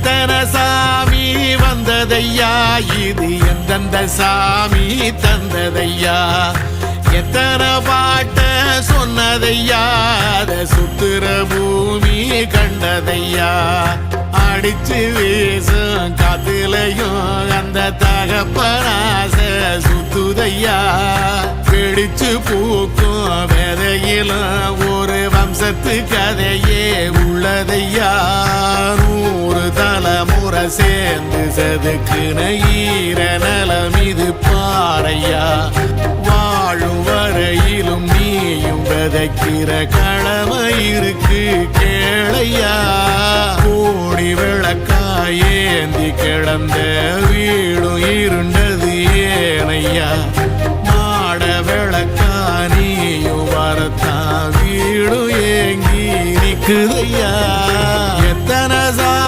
எத்தனை சாமி வந்ததையா, இது எந்தெந்த சாமி தந்ததையா, எத்தனை பாட்ட சொன்னதையா, அத சுத்துற பூமி கண்டதையா, அடிச்சு வீசும் காத்துலையும் அந்த தகப்பனாச சுத்துதையா, பிடிச்சு பூக்கும் விதையிலும் ஒரு வம்சத்து கதையே உள்ளதையா, 100 தலைமுறை சேர்ந்து செதுக்குன ஈர நலம் இது பாறையா, வாழும் வரையிலும் நீயும் விதைக்கிற கடமை இருக்கு கேளையா, கோடி விளக்காயேந்தி கிடந்த வீடும் இருண்டது ஏனையா, மாட விளக்கா நீயும் வரத்தான் வீடும் ஏங்கி நிக்குது